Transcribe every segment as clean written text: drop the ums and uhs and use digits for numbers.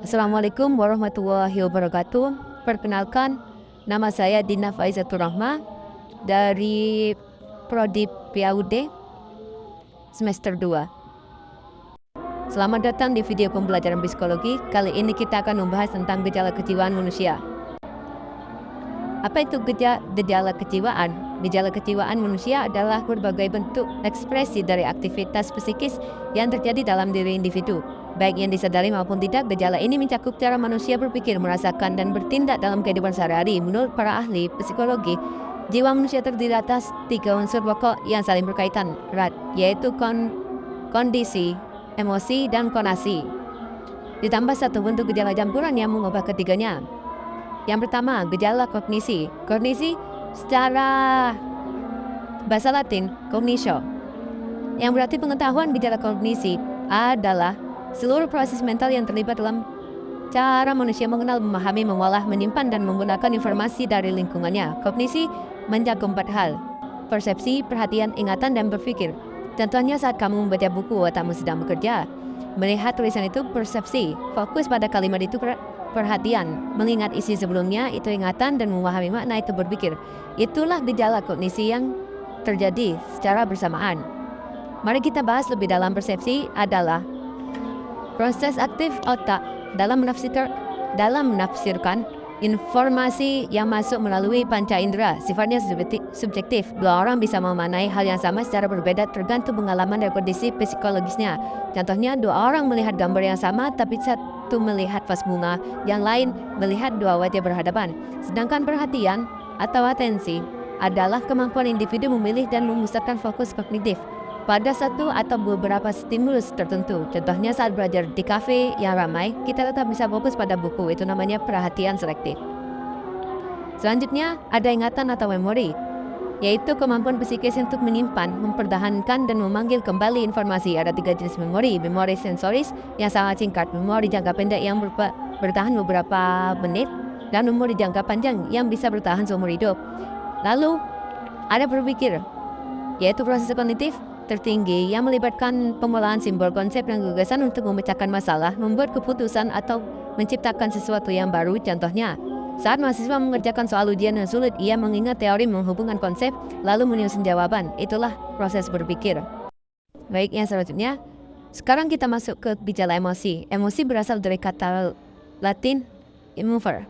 Assalamualaikum warahmatullahi wabarakatuh. Perkenalkan, nama saya Dina Faizatul Rahma dari Prodi PAUD semester 2. Selamat datang di video pembelajaran psikologi. Kali ini kita akan membahas tentang gejala kejiwaan manusia. Apa itu gejala kejiwaan? Gejala kejiwaan manusia adalah berbagai bentuk ekspresi dari aktivitas psikis yang terjadi dalam diri individu. Baik yang disadari maupun tidak, gejala ini mencakup cara manusia berpikir, merasakan, dan bertindak dalam kehidupan sehari-hari. Menurut para ahli psikologi, jiwa manusia terdiri atas 3 unsur pokok yang saling berkaitan erat, yaitu kondisi, emosi, dan konasi. Ditambah satu bentuk gejala campuran yang mengubah ketiganya. Yang pertama, gejala kognisi. Kognisi secara bahasa Latin, cognitio, yang berarti pengetahuan. Gejala kognisi adalah seluruh proses mental yang terlibat dalam cara manusia mengenal, memahami, mengolah, menyimpan, dan menggunakan informasi dari lingkungannya. Kognisi mencakup 4 hal: persepsi, perhatian, ingatan, dan berpikir. Contohnya saat kamu membaca buku atau sedang bekerja, melihat tulisan itu persepsi, fokus pada kalimat itu perhatian, mengingat isi sebelumnya itu ingatan, dan memahami makna itu berpikir. Itulah gejala kognisi yang terjadi secara bersamaan. Mari kita bahas lebih dalam. Persepsi adalah proses aktif otak dalam menafsirkan informasi yang masuk melalui panca indera. Sifatnya subjektif. Dua orang bisa memaknai hal yang sama secara berbeda tergantung pengalaman dan kondisi psikologisnya. Contohnya, 2 orang melihat gambar yang sama, tapi satu melihat vas bunga, yang lain melihat 2 wajah berhadapan. Sedangkan perhatian atau atensi adalah kemampuan individu memilih dan memusatkan fokus kognitif pada satu atau beberapa stimulus tertentu. Contohnya saat belajar di kafe yang ramai, kita tetap bisa fokus pada buku. Itu namanya perhatian selektif. Selanjutnya ada ingatan atau memori, yaitu kemampuan psikis untuk menyimpan, mempertahankan, dan memanggil kembali informasi. Ada 3 jenis memori. Memori sensoris yang sangat singkat, memori jangka pendek yang bertahan beberapa menit, dan memori jangka panjang yang bisa bertahan seumur hidup. Lalu ada berpikir, yaitu proses kognitif tertinggi yang melibatkan pengolahan simbol, konsep, dan gagasan untuk memecahkan masalah, membuat keputusan, atau menciptakan sesuatu yang baru. Contohnya, saat mahasiswa mengerjakan soal ujian yang sulit, ia mengingat teori, menghubungkan konsep, lalu menyusun jawaban. Itulah proses berpikir. Baik, yang selanjutnya, sekarang kita masuk ke gejala emosi. Emosi berasal dari kata Latin immover,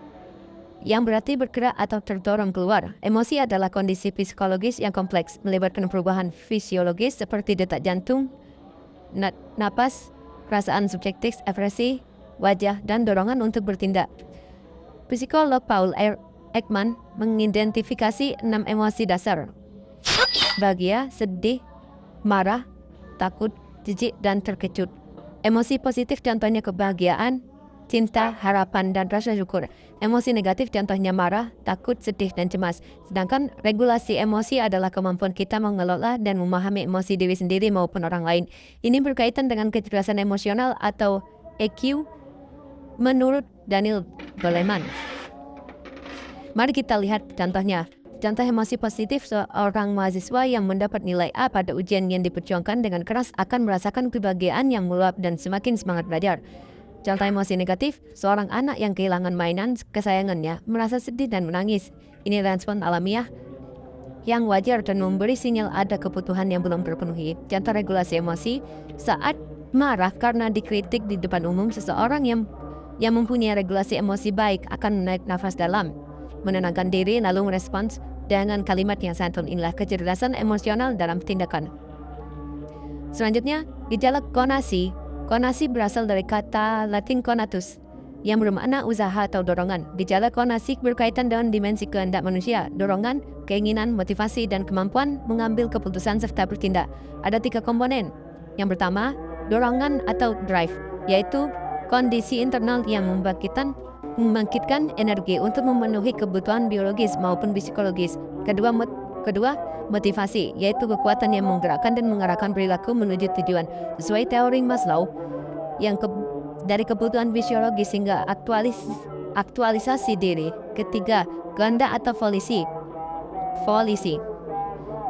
yang berarti bergerak atau terdorong keluar. Emosi adalah kondisi psikologis yang kompleks, melibatkan perubahan fisiologis seperti detak jantung, napas, perasaan subjektif, ekspresi wajah, dan dorongan untuk bertindak. Psikolog Paul Ekman mengidentifikasi 6 emosi dasar: bahagia, sedih, marah, takut, jijik, dan terkejut. Emosi positif contohnya kebahagiaan, cinta, harapan, dan rasa syukur. Emosi negatif contohnya marah, takut, sedih, dan cemas. Sedangkan regulasi emosi adalah kemampuan kita mengelola dan memahami emosi diri sendiri maupun orang lain. Ini berkaitan dengan kecerdasan emosional atau EQ menurut Daniel Goleman. Mari kita lihat contohnya. Contoh emosi positif: seorang mahasiswa yang mendapat nilai A pada ujian yang diperjuangkan dengan keras akan merasakan kebahagiaan yang meluap dan semakin semangat belajar. Contoh emosi negatif: seorang anak yang kehilangan mainan kesayangannya merasa sedih dan menangis. Ini respon alamiah yang wajar dan memberi sinyal ada kebutuhan yang belum terpenuhi. Contoh regulasi emosi: saat marah karena dikritik di depan umum, seseorang yang mempunyai regulasi emosi baik akan menarik nafas dalam, menenangkan diri, lalu merespons dengan kalimat yang santun. Inilah kecerdasan emosional dalam tindakan. Selanjutnya, gejala konasi. Konasi berasal dari kata Latin conatus, yang bermakna usaha atau dorongan. Gejala konasi berkaitan dengan dimensi kehendak manusia, dorongan, keinginan, motivasi, dan kemampuan mengambil keputusan serta bertindak. Ada 3 komponen. Yang pertama, dorongan atau drive, yaitu kondisi internal yang membangkitkan energi untuk memenuhi kebutuhan biologis maupun psikologis. Kedua, motivasi, yaitu kekuatan yang menggerakkan dan mengarahkan perilaku menuju tujuan. Sesuai teori Maslow, yang dari kebutuhan fisiologis hingga aktualisasi diri. Ketiga, kehendak atau volisi,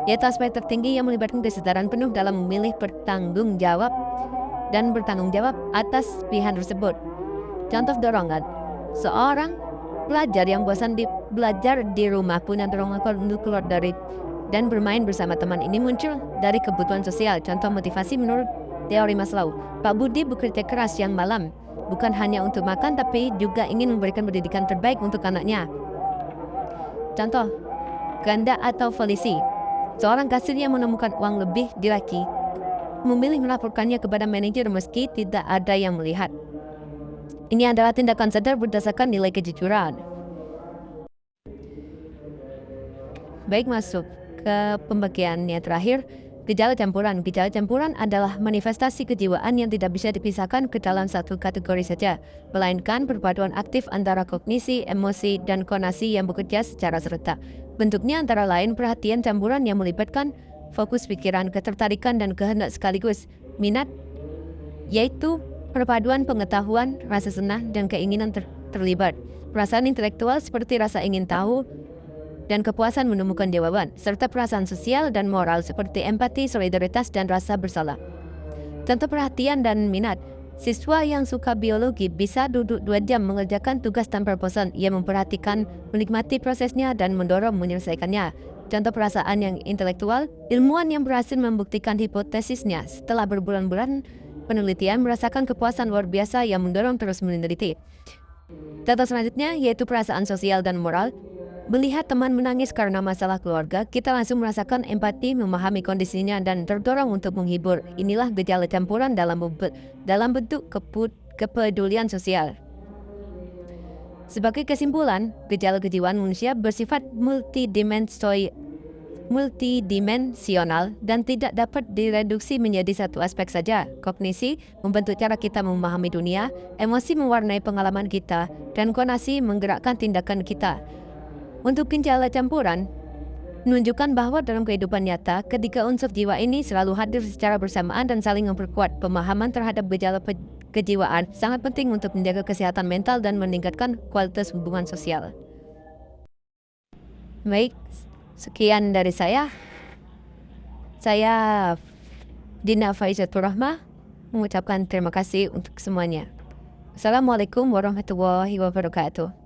yaitu aspek tertinggi yang melibatkan kesadaran penuh dalam memilih, bertanggung jawab atas pilihan tersebut. Contoh dorongan, seorang pelajar yang bosan belajar di rumah punya dorongan untuk keluar dari dan bermain bersama teman ini muncul dari kebutuhan sosial. Contoh motivasi menurut teori Maslow. Pak Budi bekerja keras siang malam, bukan hanya untuk makan tapi juga ingin memberikan pendidikan terbaik untuk anaknya. Contoh, ganda atau polisi. Seorang kasir yang menemukan uang lebih di laki memilih melaporkannya kepada manajer meski tidak ada yang melihat. Ini adalah tindakan sadar berdasarkan nilai kejujuran. Baik, masuk ke pembagiannya terakhir, gejala campuran. Gejala campuran adalah manifestasi kejiwaan yang tidak bisa dipisahkan ke dalam satu kategori saja, melainkan perpaduan aktif antara kognisi, emosi, dan konasi yang bekerja secara serentak. Bentuknya antara lain perhatian campuran yang melibatkan fokus pikiran, ketertarikan, dan kehendak sekaligus. Minat, yaitu perpaduan pengetahuan, rasa senang, dan keinginan terlibat. Perasaan intelektual seperti rasa ingin tahu dan kepuasan menemukan jawaban, serta perasaan sosial dan moral seperti empati, solidaritas, dan rasa bersalah. Contoh perhatian dan minat. Siswa yang suka biologi bisa duduk 2 jam mengerjakan tugas tanpa bosan. Ia memperhatikan, menikmati prosesnya, dan mendorong menyelesaikannya. Contoh perasaan yang intelektual, ilmuwan yang berhasil membuktikan hipotesisnya setelah berbulan-bulan penelitian merasakan kepuasan luar biasa yang mendorong terus meneliti. Contoh selanjutnya yaitu perasaan sosial dan moral. Melihat teman menangis karena masalah keluarga, kita langsung merasakan empati, memahami kondisinya, dan terdorong untuk menghibur. Inilah gejala campuran dalam bentuk kepedulian sosial. Sebagai kesimpulan, gejala kejiwaan manusia bersifat multidimensional dan tidak dapat direduksi menjadi satu aspek saja. Kognisi membentuk cara kita memahami dunia, emosi mewarnai pengalaman kita, dan konasi menggerakkan tindakan kita. Untuk gejala campuran, menunjukkan bahwa dalam kehidupan nyata, ketiga unsur jiwa ini selalu hadir secara bersamaan dan saling memperkuat. Pemahaman terhadap gejala kejiwaan sangat penting untuk menjaga kesehatan mental dan meningkatkan kualitas hubungan sosial. Baik, sekian dari saya. Saya Dina Faizatul Rahmah mengucapkan terima kasih untuk semuanya. Assalamualaikum warahmatullahi wabarakatuh.